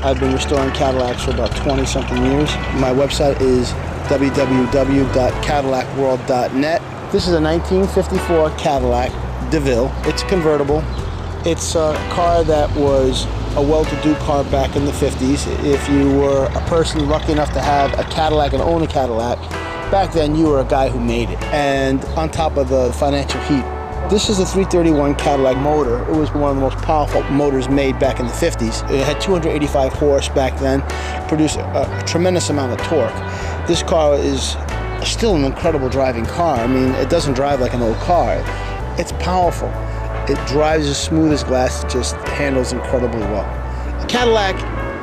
I've been restoring Cadillacs for about 20-something years. My website is www.cadillacworld.net. This is a 1954 Cadillac DeVille. It's convertible. It's a car that was a well-to-do car back in the 50s. If you were a person lucky enough to have a Cadillac and own a Cadillac, back then you were a guy who made it. And on top of the financial heat, this is a 331 Cadillac motor. It was one of the most powerful motors made back in the 50s. It had 285 horse back then, produced a tremendous amount of torque. This car is still an incredible driving car. I mean, it doesn't drive like an old car. It's powerful. It drives as smooth as glass. It just handles incredibly well. Cadillac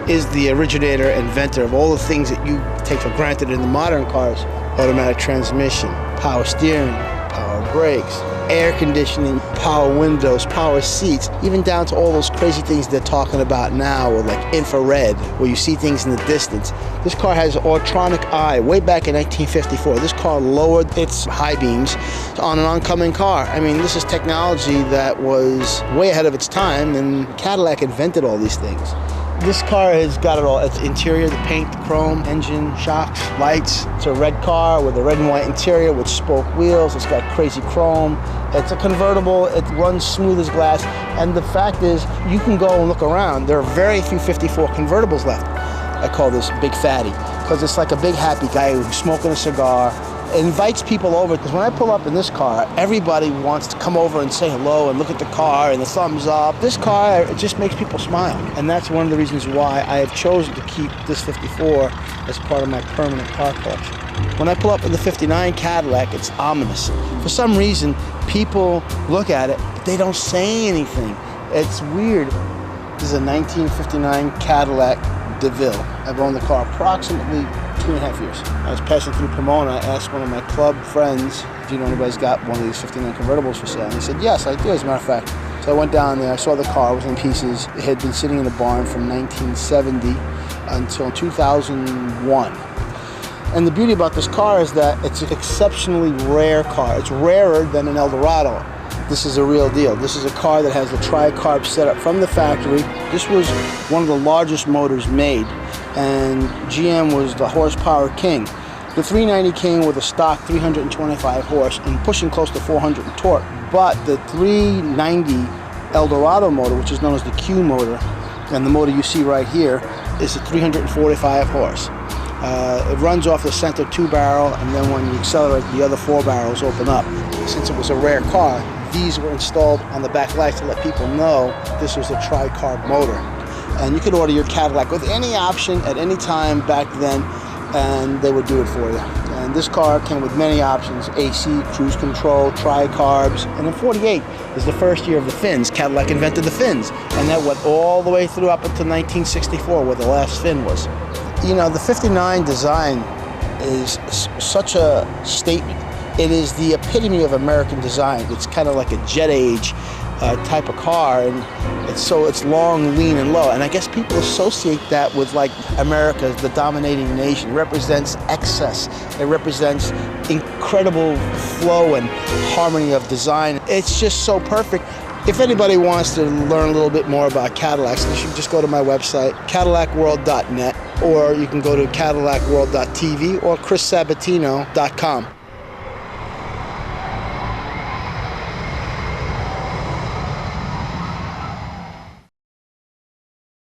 is the originator, inventor of all the things that you take for granted in the modern cars. Automatic transmission, power steering, power brakes, air conditioning, power windows, power seats, even down to all those crazy things they're talking about now, or like infrared, where you see things in the distance. This car has electronic eye. Way back in 1954, this car lowered its high beams on an oncoming car. I mean, this is technology that was way ahead of its time, and Cadillac invented all these things. This car has got it all. It's interior, the paint, the chrome, engine, shocks, lights. It's a red car with a red and white interior with spoke wheels. It's got crazy chrome. It's a convertible. It runs smooth as glass. And the fact is, you can go and look around. There are very few 54 convertibles left. I call this Big Fatty, because it's like a big happy guy who's smoking a cigar. It invites people over, because when I pull up in this car, everybody wants to come over and say hello and look at the car and the thumbs up. This car, it just makes people smile. And that's one of the reasons why I have chosen to keep this 54 as part of my permanent car collection. When I pull up in the 59 Cadillac, it's ominous. For some reason, people look at it, but they don't say anything. It's weird. This is a 1959 Cadillac DeVille. I've owned the car approximately 2.5 years. I was passing through Pomona. I asked one of my club friends, do you know anybody's got one of these 59 convertibles for sale? And he said, yes, I do, as a matter of fact. So I went down there, I saw the car, it was in pieces. It had been sitting in a barn from 1970 until 2001. And the beauty about this car is that it's an exceptionally rare car. It's rarer than an Eldorado. This is a real deal. This is a car that has the tri-carb setup from the factory. This was one of the largest motors made, and GM was the horsepower king. The 390 came with a stock 325 horse and pushing close to 400 in torque. But the 390 Eldorado motor, which is known as the Q motor, and the motor you see right here, is a 345 horse. It runs off the center 2-barrel, and then when you accelerate, the other 4 barrels open up. Since it was a rare car, these were installed on the back lights to let people know this was a tri-carb motor. And you could order your Cadillac with any option at any time back then, and they would do it for you. And this car came with many options: AC, cruise control, tri-carbs. And in '48 is the first year of the fins. Cadillac invented the fins, and that went all the way through up until 1964, where the last fin was. You know, the 59 design is such a statement. It is the epitome of American design. It's kind of like a jet age type of car, and it's long, lean, and low. And I guess people associate that with like America, the dominating nation. It represents excess. It represents incredible flow and harmony of design. It's just so perfect. If anybody wants to learn a little bit more about Cadillacs, you should just go to my website, CadillacWorld.net, or you can go to CadillacWorld.tv or ChrisSabatino.com.